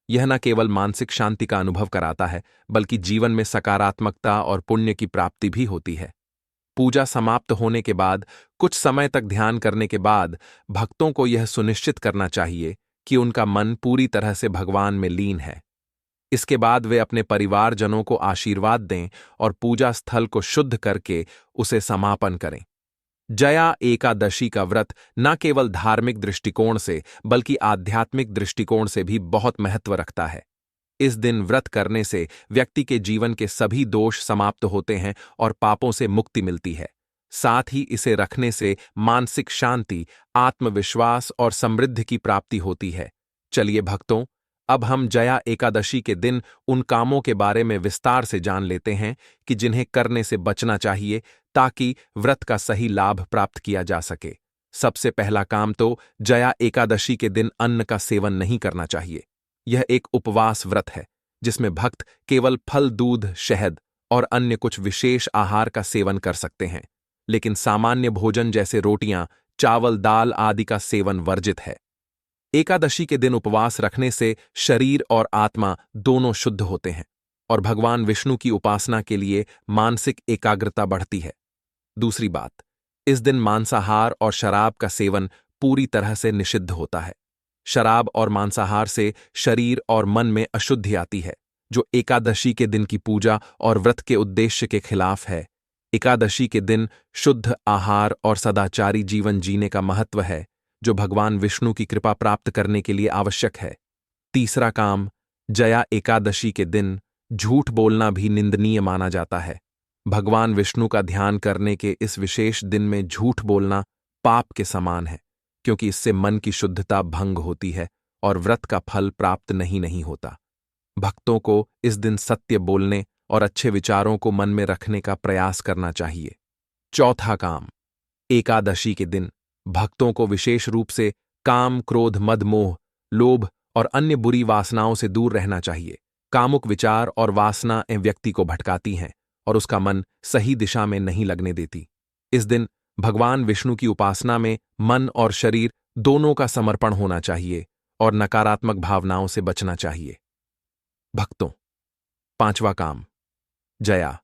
यह न केवल मानसिक शांति का अनुभव कराता है, बल्कि जीवन में सकारात्मकता और पुण्य की प्राप्ति भी होती है। पूजा समाप्त होने के बाद कुछ समय तक ध्यान करने के बाद भक्तों को यह सुनिश्चित करना चाहिए कि उनका मन पूरी तरह से भगवान में लीन है। इसके बाद वे अपने परिवारजनों को आशीर्वाद दें और पूजा स्थल को शुद्ध करके उसे समापन करें। जया एकादशी का व्रत न केवल धार्मिक दृष्टिकोण से बल्कि आध्यात्मिक दृष्टिकोण से भी बहुत महत्व रखता है। इस दिन व्रत करने से व्यक्ति के जीवन के सभी दोष समाप्त होते हैं और पापों से मुक्ति मिलती है। साथ ही इसे रखने से मानसिक शांति, आत्मविश्वास और समृद्धि की प्राप्ति होती है। चलिए भक्तों, अब हम जया एकादशी के दिन उन कामों के बारे में विस्तार से जान लेते हैं कि जिन्हें करने से बचना चाहिए ताकि व्रत का सही लाभ प्राप्त किया जा सके। सबसे पहला काम तो जया एकादशी के दिन अन्न का सेवन नहीं करना चाहिए। यह एक उपवास व्रत है जिसमें भक्त केवल फल, दूध, शहद और अन्य कुछ विशेष आहार का सेवन कर सकते हैं, लेकिन सामान्य भोजन जैसे रोटियां, चावल दाल आदि का सेवन वर्जित है। एकादशी के दिन उपवास रखने से शरीर और आत्मा दोनों शुद्ध होते हैं और भगवान विष्णु की उपासना के लिए मानसिक एकाग्रता बढ़ती है। दूसरी बात, इस दिन मांसाहार और शराब का सेवन पूरी तरह से निषिद्ध होता है। शराब और मांसाहार से शरीर और मन में अशुद्धि आती है, जो एकादशी के दिन की पूजा और व्रत के उद्देश्य के खिलाफ है। एकादशी के दिन शुद्ध आहार और सदाचारी जीवन जीने का महत्व है, जो भगवान विष्णु की कृपा प्राप्त करने के लिए आवश्यक है। तीसरा काम, जया एकादशी के दिन झूठ बोलना भी निंदनीय माना जाता है। भगवान विष्णु का ध्यान करने के इस विशेष दिन में झूठ बोलना पाप के समान है, क्योंकि इससे मन की शुद्धता भंग होती है और व्रत का फल प्राप्त नहीं होता। भक्तों को इस दिन सत्य बोलने और अच्छे विचारों को मन में रखने का प्रयास करना चाहिए। चौथा काम, एकादशी के दिन भक्तों को विशेष रूप से काम, क्रोध, मद, मोह, लोभ और अन्य बुरी वासनाओं से दूर रहना चाहिए। कामुक विचार और वासनाएं व्यक्ति को भटकाती हैं और उसका मन सही दिशा में नहीं लगने देती। इस दिन भगवान विष्णु की उपासना में मन और शरीर दोनों का समर्पण होना चाहिए और नकारात्मक भावनाओं से बचना चाहिए। भक्तों, पांचवा काम, जया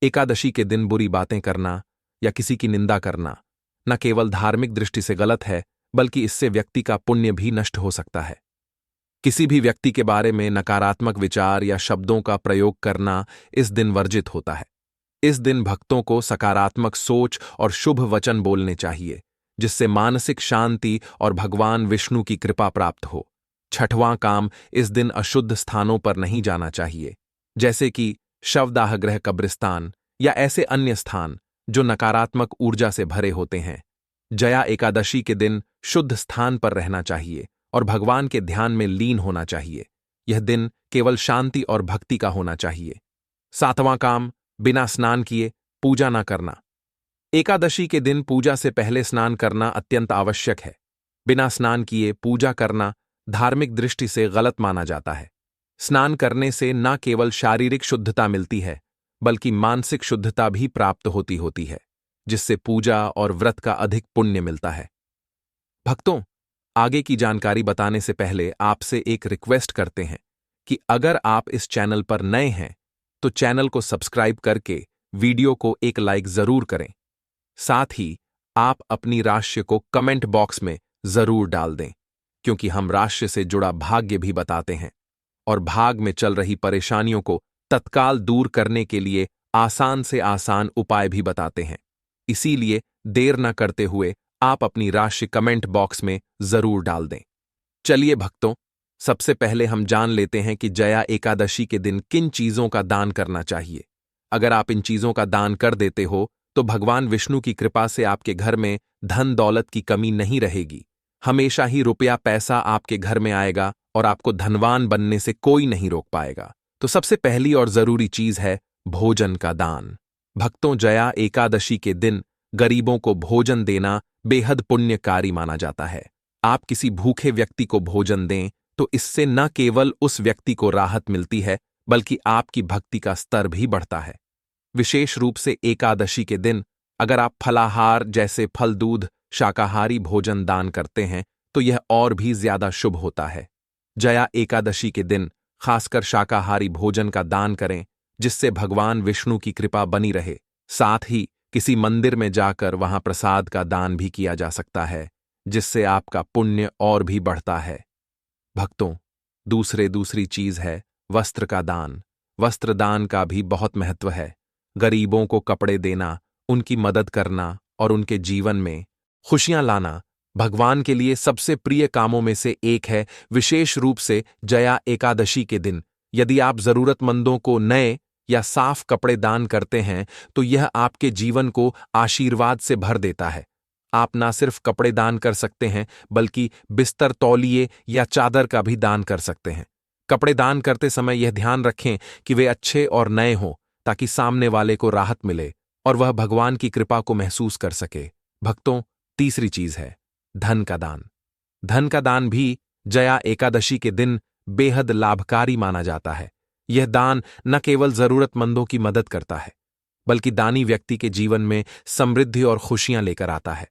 एकादशी के दिन बुरी बातें करना या किसी की निंदा करना न केवल धार्मिक दृष्टि से गलत है, बल्कि इससे व्यक्ति का पुण्य भी नष्ट हो सकता है। किसी भी व्यक्ति के बारे में नकारात्मक विचार या शब्दों का प्रयोग करना इस दिन वर्जित होता है। इस दिन भक्तों को सकारात्मक सोच और शुभ वचन बोलने चाहिए, जिससे मानसिक शांति और भगवान विष्णु की कृपा प्राप्त हो। छठवां काम, इस दिन अशुद्ध स्थानों पर नहीं जाना चाहिए, जैसे कि शवदाह, कब्रिस्तान या ऐसे अन्य स्थान जो नकारात्मक ऊर्जा से भरे होते हैं। जया एकादशी के दिन शुद्ध स्थान पर रहना चाहिए और भगवान के ध्यान में लीन होना चाहिए। यह दिन केवल शांति और भक्ति का होना चाहिए। सातवां काम, बिना स्नान किए पूजा न करना। एकादशी के दिन पूजा से पहले स्नान करना अत्यंत आवश्यक है। बिना स्नान किए पूजा करना धार्मिक दृष्टि से गलत माना जाता है। स्नान करने से न केवल शारीरिक शुद्धता मिलती है, बल्कि मानसिक शुद्धता भी प्राप्त होती है, जिससे पूजा और व्रत का अधिक पुण्य मिलता है। भक्तों, आगे की जानकारी बताने से पहले आपसे एक रिक्वेस्ट करते हैं कि अगर आप इस चैनल पर नए हैं तो चैनल को सब्सक्राइब करके वीडियो को एक लाइक जरूर करें। साथ ही आप अपनी राशि को कमेंट बॉक्स में जरूर डाल दें, क्योंकि हम राशि से जुड़ा भाग्य भी बताते हैं और भाग में चल रही परेशानियों को तत्काल दूर करने के लिए आसान से आसान उपाय भी बताते हैं। इसीलिए देर न करते हुए आप अपनी राशि कमेंट बॉक्स में जरूर डाल दें। चलिए भक्तों, सबसे पहले हम जान लेते हैं कि जया एकादशी के दिन किन चीजों का दान करना चाहिए। अगर आप इन चीजों का दान कर देते हो तो भगवान विष्णु की कृपा से आपके घर में धन दौलत की कमी नहीं रहेगी। हमेशा ही रुपया पैसा आपके घर में आएगा और आपको धनवान बनने से कोई नहीं रोक पाएगा। तो सबसे पहली और जरूरी चीज है भोजन का दान। भक्तों, जया एकादशी के दिन गरीबों को भोजन देना बेहद पुण्यकारी माना जाता है। आप किसी भूखे व्यक्ति को भोजन दें तो इससे न केवल उस व्यक्ति को राहत मिलती है, बल्कि आपकी भक्ति का स्तर भी बढ़ता है। विशेष रूप से एकादशी के दिन अगर आप फलाहार जैसे फल, दूध, शाकाहारी भोजन दान करते हैं तो यह और भी ज्यादा शुभ होता है। जया एकादशी के दिन खासकर शाकाहारी भोजन का दान करें, जिससे भगवान विष्णु की कृपा बनी रहे। साथ ही किसी मंदिर में जाकर वहां प्रसाद का दान भी किया जा सकता है, जिससे आपका पुण्य और भी बढ़ता है। भक्तों, दूसरी चीज है वस्त्र का दान। वस्त्र दान का भी बहुत महत्व है। गरीबों को कपड़े देना, उनकी मदद करना और उनके जीवन में खुशियां लाना भगवान के लिए सबसे प्रिय कामों में से एक है। विशेष रूप से जया एकादशी के दिन यदि आप जरूरतमंदों को नए या साफ कपड़े दान करते हैं तो यह आपके जीवन को आशीर्वाद से भर देता है। आप ना सिर्फ कपड़े दान कर सकते हैं, बल्कि बिस्तर, तौलिए या चादर का भी दान कर सकते हैं। कपड़े दान करते समय यह ध्यान रखें कि वे अच्छे और नए हों, ताकि सामने वाले को राहत मिले और वह भगवान की कृपा को महसूस कर सके। भक्तों, तीसरी चीज है धन का दान। धन का दान भी जया एकादशी के दिन बेहद लाभकारी माना जाता है। यह दान न केवल जरूरतमंदों की मदद करता है, बल्कि दानी व्यक्ति के जीवन में समृद्धि और खुशियां लेकर आता है।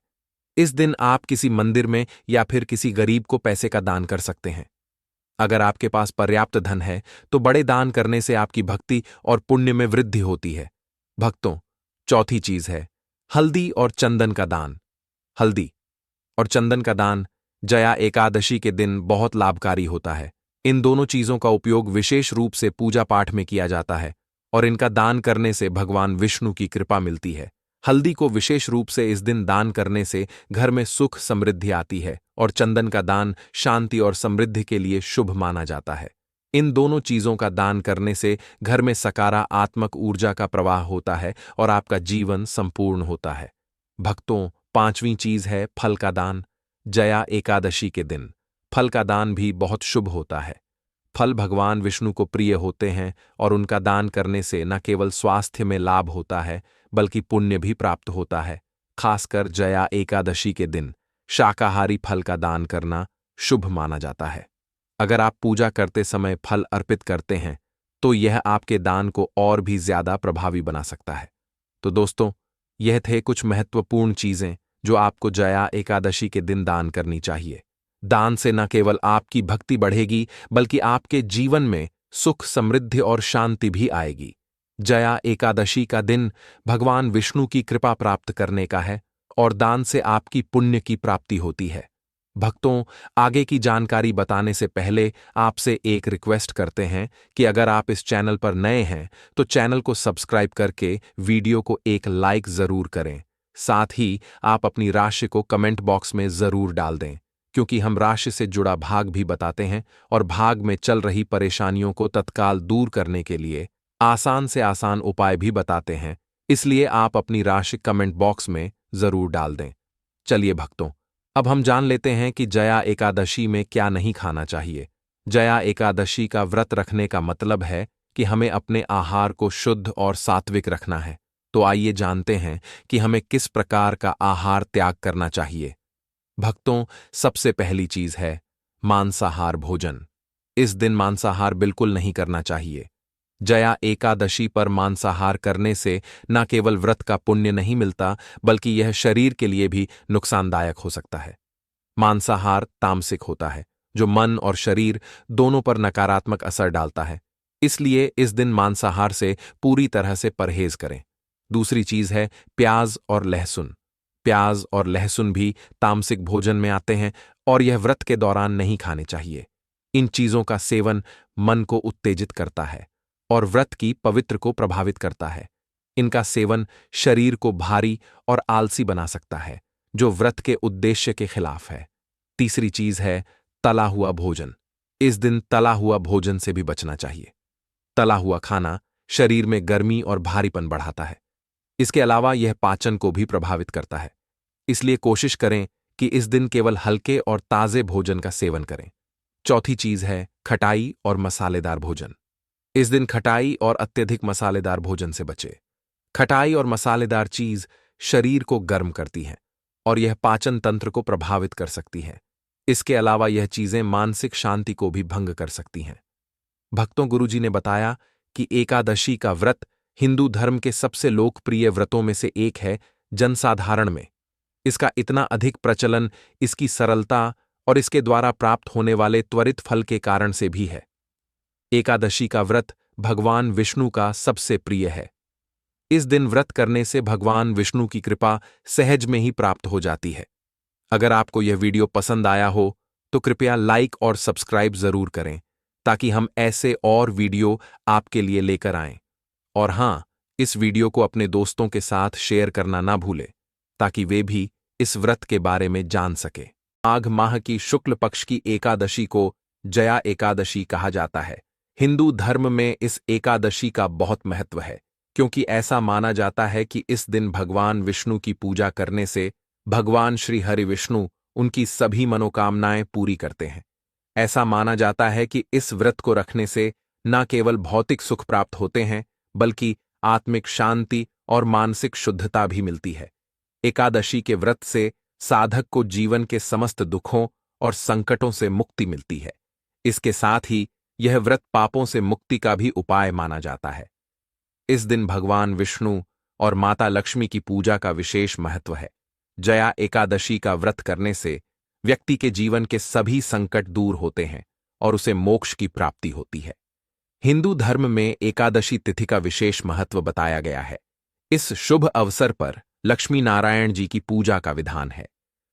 इस दिन आप किसी मंदिर में या फिर किसी गरीब को पैसे का दान कर सकते हैं। अगर आपके पास पर्याप्त धन है तो बड़े दान करने से आपकी भक्ति और पुण्य में वृद्धि होती है। भक्तों, चौथी चीज है हल्दी और चंदन का दान। हल्दी और चंदन का दान जया एकादशी के दिन बहुत लाभकारी होता है। इन दोनों चीजों का उपयोग विशेष रूप से पूजा पाठ में किया जाता है और इनका दान करने से भगवान विष्णु की कृपा मिलती है। हल्दी को विशेष रूप से इस दिन दान करने से घर में सुख समृद्धि आती है और चंदन का दान शांति और समृद्धि के लिए शुभ माना जाता है। इन दोनों चीजों का दान करने से घर में सकारात्मक ऊर्जा का प्रवाह होता है और आपका जीवन संपूर्ण होता है। भक्तों, पांचवीं चीज है फल का दान। जया एकादशी के दिन फल का दान भी बहुत शुभ होता है। फल भगवान विष्णु को प्रिय होते हैं और उनका दान करने से न केवल स्वास्थ्य में लाभ होता है बल्कि पुण्य भी प्राप्त होता है। खासकर जया एकादशी के दिन शाकाहारी फल का दान करना शुभ माना जाता है। अगर आप पूजा करते समय फल अर्पित करते हैं तो यह आपके दान को और भी ज्यादा प्रभावी बना सकता है। तो दोस्तों, यह थे कुछ महत्वपूर्ण चीजें जो आपको जया एकादशी के दिन दान करनी चाहिए। दान से न केवल आपकी भक्ति बढ़ेगी बल्कि आपके जीवन में सुख समृद्धि और शांति भी आएगी। जया एकादशी का दिन भगवान विष्णु की कृपा प्राप्त करने का है और दान से आपकी पुण्य की प्राप्ति होती है। भक्तों, आगे की जानकारी बताने से पहले आपसे एक रिक्वेस्ट करते हैं कि अगर आप इस चैनल पर नए हैं तो चैनल को सब्सक्राइब करके वीडियो को एक लाइक जरूर करें। साथ ही आप अपनी राशि को कमेंट बॉक्स में जरूर डाल दें, क्योंकि हम राशि से जुड़ा भाग भी बताते हैं और भाग में चल रही परेशानियों को तत्काल दूर करने के लिए आसान से आसान उपाय भी बताते हैं। इसलिए आप अपनी राशि कमेंट बॉक्स में जरूर डाल दें। चलिए भक्तों, अब हम जान लेते हैं कि जया एकादशी में क्या नहीं खाना चाहिए। जया एकादशी का व्रत रखने का मतलब है कि हमें अपने आहार को शुद्ध और सात्विक रखना है। तो आइए जानते हैं कि हमें किस प्रकार का आहार त्याग करना चाहिए। भक्तों, सबसे पहली चीज है मांसाहार भोजन। इस दिन मांसाहार बिल्कुल नहीं करना चाहिए। जया एकादशी पर मांसाहार करने से न केवल व्रत का पुण्य नहीं मिलता बल्कि यह शरीर के लिए भी नुकसानदायक हो सकता है। मांसाहार तामसिक होता है जो मन और शरीर दोनों पर नकारात्मक असर डालता है। इसलिए इस दिन मांसाहार से पूरी तरह से परहेज करें। दूसरी चीज है प्याज और लहसुन। प्याज और लहसुन भी तामसिक भोजन में आते हैं और यह व्रत के दौरान नहीं खाने चाहिए। इन चीजों का सेवन मन को उत्तेजित करता है और व्रत की पवित्र को प्रभावित करता है। इनका सेवन शरीर को भारी और आलसी बना सकता है, जो व्रत के उद्देश्य के खिलाफ है। तीसरी चीज है तला हुआ भोजन। इस दिन तला हुआ भोजन से भी बचना चाहिए। तला हुआ खाना शरीर में गर्मी और भारीपन बढ़ाता है। इसके अलावा यह पाचन को भी प्रभावित करता है। इसलिए कोशिश करें कि इस दिन केवल हल्के और ताजे भोजन का सेवन करें। चौथी चीज है खटाई और मसालेदार भोजन। इस दिन खटाई और अत्यधिक मसालेदार भोजन से बचें। खटाई और मसालेदार चीज शरीर को गर्म करती हैं और यह पाचन तंत्र को प्रभावित कर सकती है। इसके अलावा यह चीजें मानसिक शांति को भी भंग कर सकती हैं। भक्तों, गुरुजी ने बताया कि एकादशी का व्रत हिंदू धर्म के सबसे लोकप्रिय व्रतों में से एक है। जनसाधारण में इसका इतना अधिक प्रचलन इसकी सरलता और इसके द्वारा प्राप्त होने वाले त्वरित फल के कारण से भी है। एकादशी का व्रत भगवान विष्णु का सबसे प्रिय है। इस दिन व्रत करने से भगवान विष्णु की कृपा सहज में ही प्राप्त हो जाती है। अगर आपको यह वीडियो पसंद आया हो तो कृपया लाइक और सब्सक्राइब जरूर करें ताकि हम ऐसे और वीडियो आपके लिए लेकर आएं। और हां, इस वीडियो को अपने दोस्तों के साथ शेयर करना ना भूलें ताकि वे भी इस व्रत के बारे में जान सके। माघ माह की शुक्ल पक्ष की एकादशी को जया एकादशी कहा जाता है। हिंदू धर्म में इस एकादशी का बहुत महत्व है, क्योंकि ऐसा माना जाता है कि इस दिन भगवान विष्णु की पूजा करने से भगवान श्री हरि विष्णु उनकी सभी मनोकामनाएं पूरी करते हैं। ऐसा माना जाता है कि इस व्रत को रखने से न केवल भौतिक सुख प्राप्त होते हैं बल्कि आत्मिक शांति और मानसिक शुद्धता भी मिलती है। एकादशी के व्रत से साधक को जीवन के समस्त दुखों और संकटों से मुक्ति मिलती है। इसके साथ ही यह व्रत पापों से मुक्ति का भी उपाय माना जाता है। इस दिन भगवान विष्णु और माता लक्ष्मी की पूजा का विशेष महत्व है। जया एकादशी का व्रत करने से व्यक्ति के जीवन के सभी संकट दूर होते हैं और उसे मोक्ष की प्राप्ति होती है। हिंदू धर्म में एकादशी तिथि का विशेष महत्व बताया गया है। इस शुभ अवसर पर लक्ष्मी नारायण जी की पूजा का विधान है।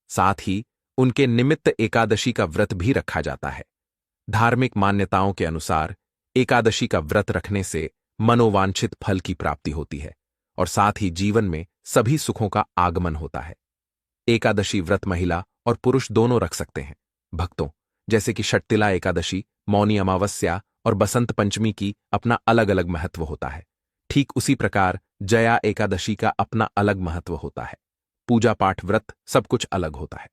साथ ही उनके निमित्त एकादशी का व्रत भी रखा जाता है। धार्मिक मान्यताओं के अनुसार एकादशी का व्रत रखने से मनोवांछित फल की प्राप्ति होती है और साथ ही जीवन में सभी सुखों का आगमन होता है। एकादशी व्रत महिला और पुरुष दोनों रख सकते हैं। भक्तों, जैसे कि षटतिला एकादशी, मौनी अमावस्या और बसंत पंचमी की अपना अलग अलग महत्व होता है, ठीक उसी प्रकार जया एकादशी का अपना अलग महत्व होता है। पूजा पाठ व्रत सब कुछ अलग होता है।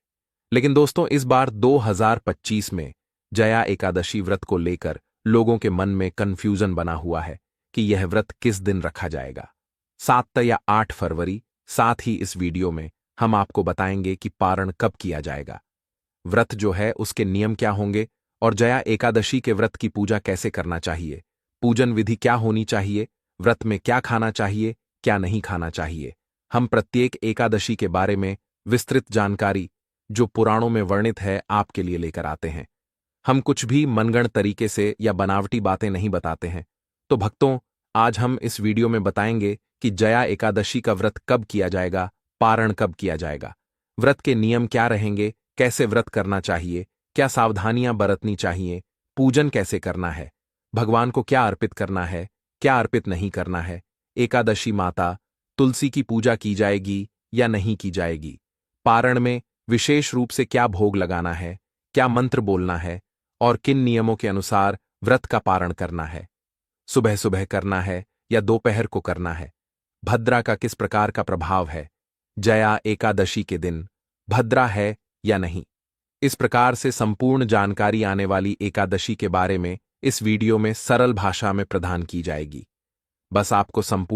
लेकिन दोस्तों, इस बार 2025 में जया एकादशी व्रत को लेकर लोगों के मन में कंफ्यूजन बना हुआ है कि यह व्रत किस दिन रखा जाएगा, 7 या 8 फरवरी। साथ ही इस वीडियो में हम आपको बताएंगे कि पारण कब किया जाएगा, व्रत जो है उसके नियम क्या होंगे और जया एकादशी के व्रत की पूजा कैसे करना चाहिए, पूजन विधि क्या होनी चाहिए, व्रत में क्या खाना चाहिए, क्या नहीं खाना चाहिए। हम प्रत्येक एकादशी के बारे में विस्तृत जानकारी जो पुराणों में वर्णित है आपके लिए लेकर आते हैं। हम कुछ भी मनगढ़ तरीके से या बनावटी बातें नहीं बताते हैं। तो भक्तों, आज हम इस वीडियो में बताएंगे कि जया एकादशी का व्रत कब किया जाएगा, पारण कब किया जाएगा, व्रत के नियम क्या रहेंगे, कैसे व्रत करना चाहिए, क्या सावधानियां बरतनी चाहिए, पूजन कैसे करना है, भगवान को क्या अर्पित करना है, क्या अर्पित नहीं करना है, एकादशी माता तुलसी की पूजा की जाएगी या नहीं की जाएगी, पारण में विशेष रूप से क्या भोग लगाना है, क्या मंत्र बोलना है और किन नियमों के अनुसार व्रत का पारण करना है, सुबह सुबह करना है या दोपहर को करना है, भद्रा का किस प्रकार का प्रभाव है, जया एकादशी के दिन भद्रा है या नहीं। इस प्रकार से संपूर्ण जानकारी आने वाली एकादशी के बारे में इस वीडियो में सरल भाषा में प्रदान की जाएगी। बस आपको संपूर्ण